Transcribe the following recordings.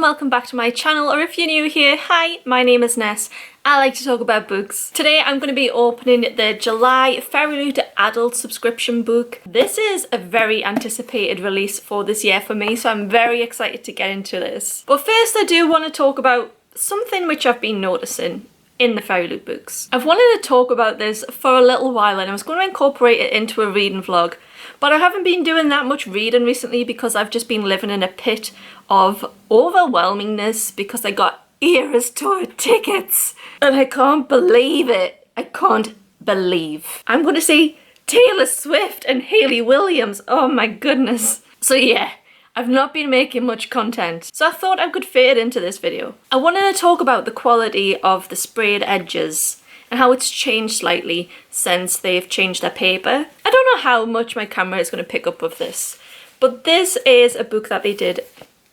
welcome back to my channel, or if you're new here, hi, my name is Ness. I like to talk about books. Today I'm going to be opening the July Fairyloot adult subscription book. This is a very anticipated release for this year for me, so I'm very excited to get into this. But first I do want to talk about something which I've been noticing in the Fairyloot books. I've wanted to talk about this for a little while and I was going to incorporate it into a reading vlog, but I haven't been doing that much reading recently because I've just been living in a pit of overwhelmingness because I got Eras Tour tickets and I can't believe it. I can't believe I'm going to see Taylor Swift and Hayley Williams. Oh my goodness. So yeah, I've not been making much content, so I thought I could fit it into this video. I wanted to talk about the quality of the sprayed edges and how it's changed slightly since they've changed their paper. I don't know how much my camera is going to pick up of this, but this is a book that they did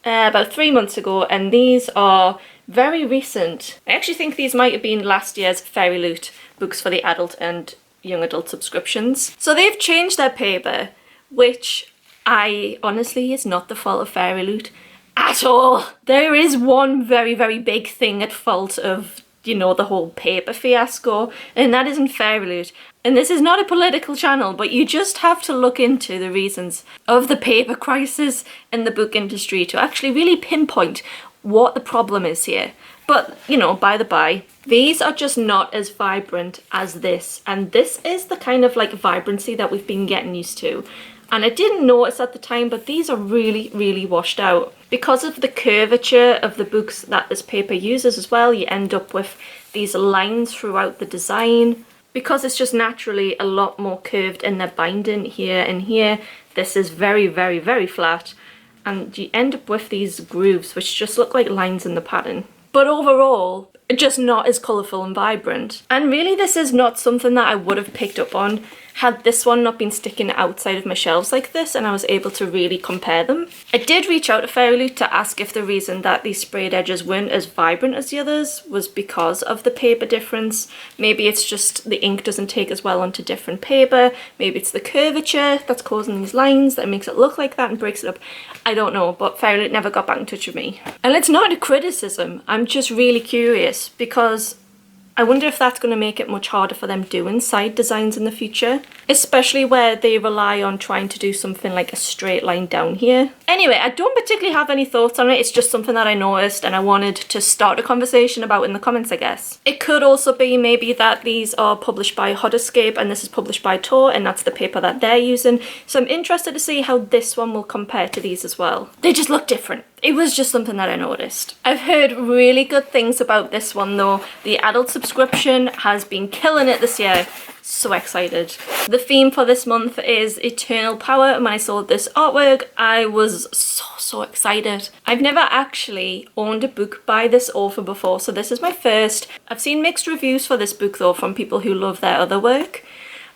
about 3 months ago, and these are very recent. I actually think these might have been last year's Fairyloot books for the adult and young adult subscriptions. So they've changed their paper, which honestly is not the fault of Fairyloot at all. There is one very, very big thing at fault of, you know, the whole paper fiasco, and that isn't Fairyloot. And this is not a political channel, but you just have to look into the reasons of the paper crisis in the book industry to actually really pinpoint what the problem is here. But, you know, by the by, these are just not as vibrant as this, and this is the kind of like vibrancy that we've been getting used to. And I didn't notice at the time, but these are really, really washed out. Because of the curvature of the books that this paper uses as well, you end up with these lines throughout the design. Because it's just naturally a lot more curved in their binding here and here, this is very, very, very flat. And you end up with these grooves, which just look like lines in the pattern. But overall, just not as colourful and vibrant. And really this is not something that I would have picked up on had this one not been sticking outside of my shelves like this and I was able to really compare them. I did reach out to Fairyloot to ask if the reason that these sprayed edges weren't as vibrant as the others was because of the paper difference. Maybe it's just the ink doesn't take as well onto different paper. Maybe it's the curvature that's causing these lines that makes it look like that and breaks it up. I don't know, but Fairyloot never got back in touch with me. And it's not a criticism, I'm just really curious because I wonder if that's going to make it much harder for them doing side designs in the future, especially where they rely on trying to do something like a straight line down here. Anyway, I don't particularly have any thoughts on it, it's just something that I noticed and I wanted to start a conversation about in the comments, I guess. It could also be maybe that these are published by Escape and this is published by Tor and that's the paper that they're using, so I'm interested to see how this one will compare to these as well. They just look different. It was just something that I noticed. I've heard really good things about this one though. The adult subscription has been killing it this year. So excited. The theme for this month is Eternal Power, and when I saw this artwork I was so excited. I've never actually owned a book by this author before, so this is my first. I've seen mixed reviews for this book though from people who love their other work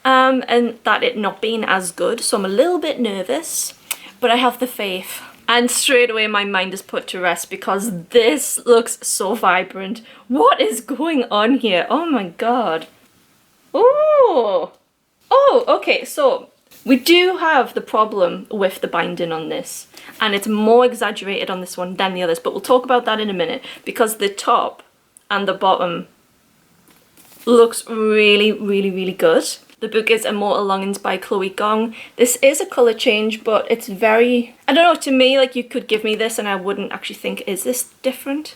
and that it not being as good, so I'm a little bit nervous, but I have the faith. And straight away my mind is put to rest because this looks so vibrant. What is going on here? Oh my god. Oh, okay, so we do have the problem with the binding on this, and it's more exaggerated on this one than the others, but we'll talk about that in a minute because the top and the bottom looks really, really, really good. The book is Immortal Longings by Chloe Gong. This is a colour change, but it's very, I don't know, to me, like you could give me this and I wouldn't actually think, is this different?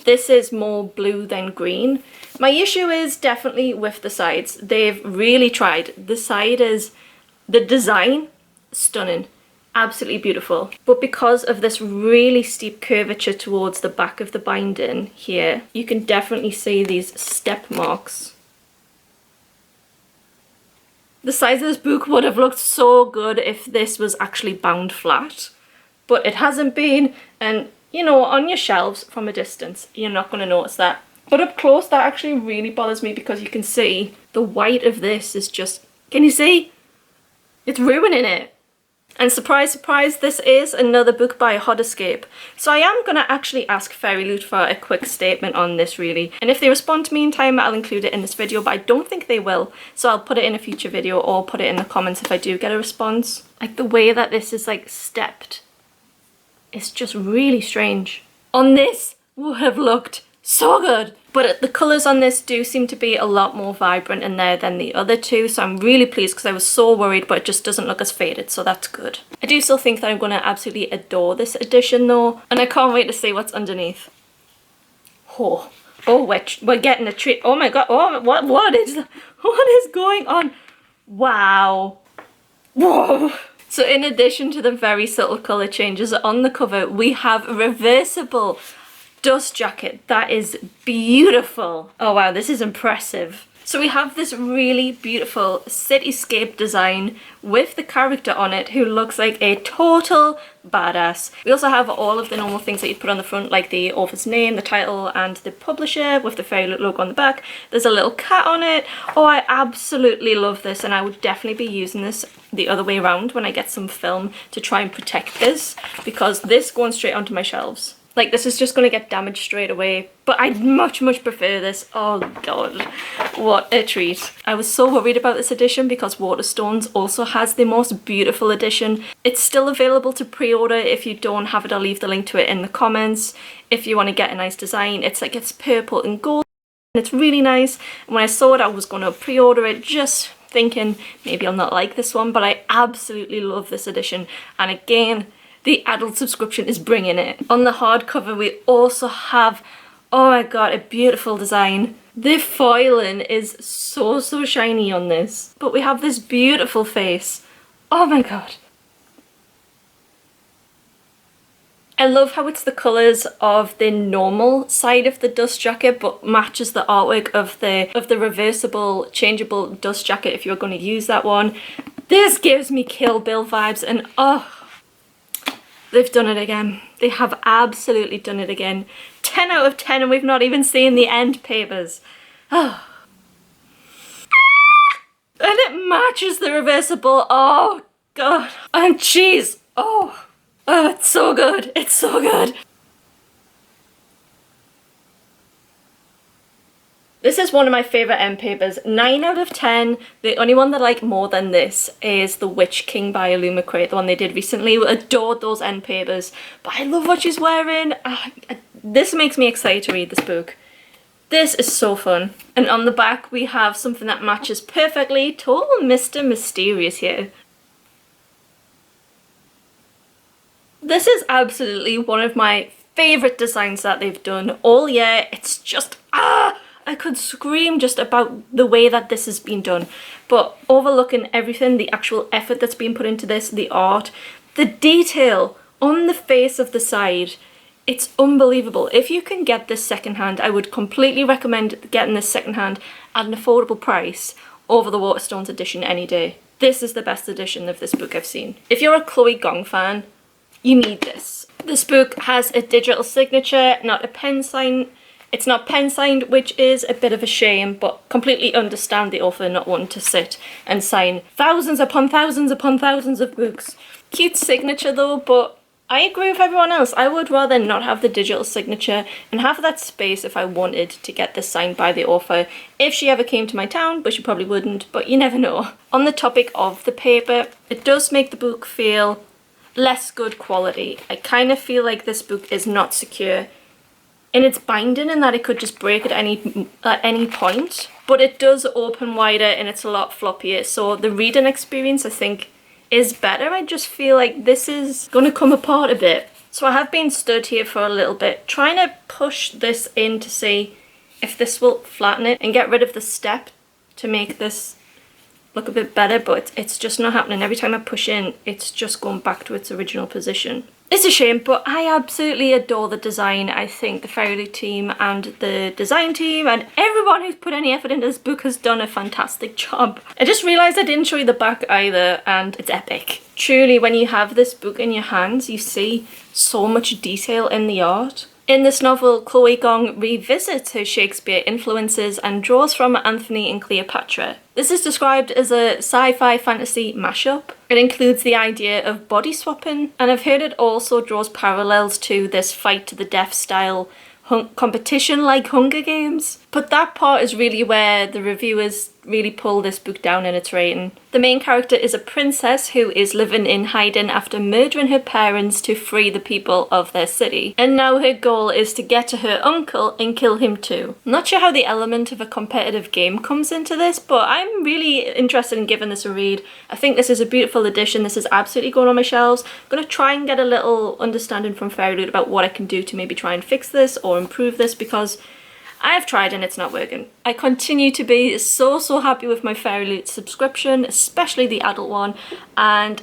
This is more blue than green. My issue is definitely with the sides. They've really tried. The side is, the design, stunning. Absolutely beautiful. But because of this really steep curvature towards the back of the binding here, you can definitely see these step marks. The size of this book would have looked so good if this was actually bound flat, but it hasn't been, and you know, on your shelves from a distance, you're not going to notice that. But up close, that actually really bothers me because you can see the white of this is just, can you see? It's ruining it. And surprise, surprise, this is another book by Escape. So I am going to actually ask Fairyloot for a quick statement on this really. And if they respond to me in time, I'll include it in this video, but I don't think they will. So I'll put it in a future video or put it in the comments if I do get a response. Like the way that this is like stepped is just really strange. On this would have looked so good. But the colours on this do seem to be a lot more vibrant in there than the other two, so I'm really pleased because I was so worried, but it just doesn't look as faded, so that's good. I do still think that I'm going to absolutely adore this edition though, and I can't wait to see what's underneath. Oh, we're getting a treat. Oh my god, oh, what is going on? Wow. Whoa. So in addition to the very subtle colour changes on the cover, we have a reversible dust jacket that is beautiful. Oh wow, this is impressive. So we have this really beautiful cityscape design with the character on it who looks like a total badass. We also have all of the normal things that you'd put on the front, like the author's name, the title, and the publisher with the Fairyloot logo on the back. There's a little cat on it. Oh, I absolutely love this, and I would definitely be using this the other way around when I get some film to try and protect this, because this going straight onto my shelves. Like, this is just going to get damaged straight away. But I'd much prefer this. Oh god, what a treat. I was so worried about this edition because Waterstones also has the most beautiful edition. It's still available to pre-order. If you don't have it, I'll leave the link to it in the comments. If you want to get a nice design, it's purple and gold. And it's really nice. And when I saw it, I was going to pre-order it, just thinking maybe I'll not like this one. But I absolutely love this edition. And again, the adult subscription is bringing it. On the hardcover, we also have, oh my god, a beautiful design. The foiling is so shiny on this. But we have this beautiful face. Oh my god. I love how it's the colours of the normal side of the dust jacket, but matches the artwork of the reversible, changeable dust jacket if you're going to use that one. This gives me Kill Bill vibes, and oh, they've done it again. They have absolutely done it again. 10 out of 10, and we've not even seen the Endpapers. Oh. And it matches the reversible. Oh god. And cheese. Oh. Oh, it's so good. It's so good. This is one of my favourite Endpapers. 9 out of 10. The only one that I like more than this is The Witch King by Illumicrate, the one they did recently. I adored those Endpapers. But I love what she's wearing. This makes me excited to read this book. This is so fun. And on the back we have something that matches perfectly. Total Mr. Mysterious here. This is absolutely one of my favourite designs that they've done all year. It's just, I could scream just about the way that this has been done. But overlooking everything, the actual effort that's been put into this, the art, the detail on the face of the side, it's unbelievable. If you can get this secondhand, I would completely recommend getting this secondhand at an affordable price over the Waterstones edition any day. This is the best edition of this book I've seen. If you're a Chloe Gong fan, you need this. This book has a digital signature, not a pen sign. It's not pen signed, which is a bit of a shame, but completely understand the author not wanting to sit and sign thousands upon thousands upon thousands of books. Cute signature though, but I agree with everyone else. I would rather not have the digital signature and have that space if I wanted to get this signed by the author. If she ever came to my town, but she probably wouldn't, but you never know. On the topic of the paper, it does make the book feel less good quality. I kind of feel like this book is not secure in its binding, in that it could just break at any point, but it does open wider and it's a lot floppier, so the reading experience I think is better. I just feel like this is going to come apart a bit. So I have been stood here for a little bit trying to push this in to see if this will flatten it and get rid of the step to make this look a bit better, but it's just not happening. Every time I push in, it's just going back to its original position. It's a shame, but I absolutely adore the design. I think the Fairyloot team and the design team and everyone who's put any effort into this book has done a fantastic job. I just realised I didn't show you the back either, and it's epic. Truly, when you have this book in your hands, you see so much detail in the art. In this novel, Chloe Gong revisits her Shakespeare influences and draws from Anthony and Cleopatra. This is described as a sci-fi fantasy mashup. It includes the idea of body swapping, and I've heard it also draws parallels to this fight to the death style competition like Hunger Games. But that part is really where the reviewers really pull this book down in its rating. The main character is a princess who is living in hiding after murdering her parents to free the people of their city. And now her goal is to get to her uncle and kill him too. I'm not sure how the element of a competitive game comes into this, but I'm really interested in giving this a read. I think this is a beautiful addition. This is absolutely going on my shelves. I'm going to try and get a little understanding from Fairyloot about what I can do to maybe try and fix this or improve this, because I've tried and it's not working. I continue to be so happy with my Fairyloot subscription, especially the adult one, and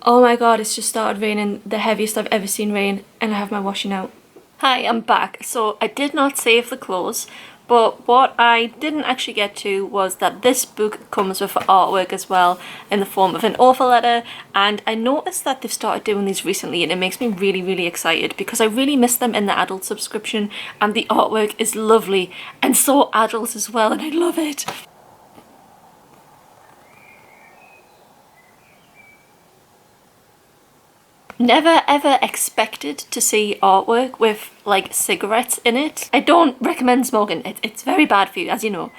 oh my god, it's just started raining, the heaviest I've ever seen rain, and I have my washing out. Hi, I'm back. So I did not save the clothes, but what I didn't actually get to was that this book comes with artwork as well in the form of an offer letter, and I noticed that they've started doing these recently and it makes me really excited because I really missed them in the adult subscription, and the artwork is lovely and so adult as well, and I love it. Never ever expected to see artwork with like cigarettes in it. I don't recommend smoking, it's very bad for you, as you know.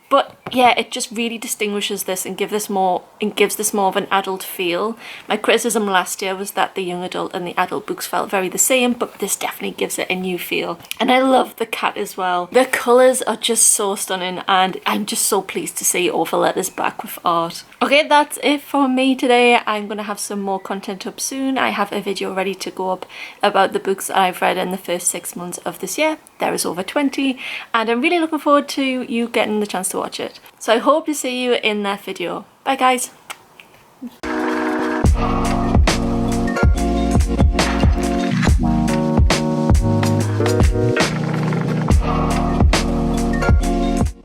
But yeah, it just really distinguishes this and gives this more of an adult feel. My criticism last year was that the young adult and the adult books felt very the same, but this definitely gives it a new feel. And I love the cat as well. The colours are just so stunning, and I'm just so pleased to see offer letters back with art. Okay, that's it for me today. I'm gonna have some more content up soon. I have a video ready to go up about the books I've read in the first 6 months of this year. There is over 20, and I'm really looking forward to you getting the chance to watch it. So I hope to see you in that video. Bye guys!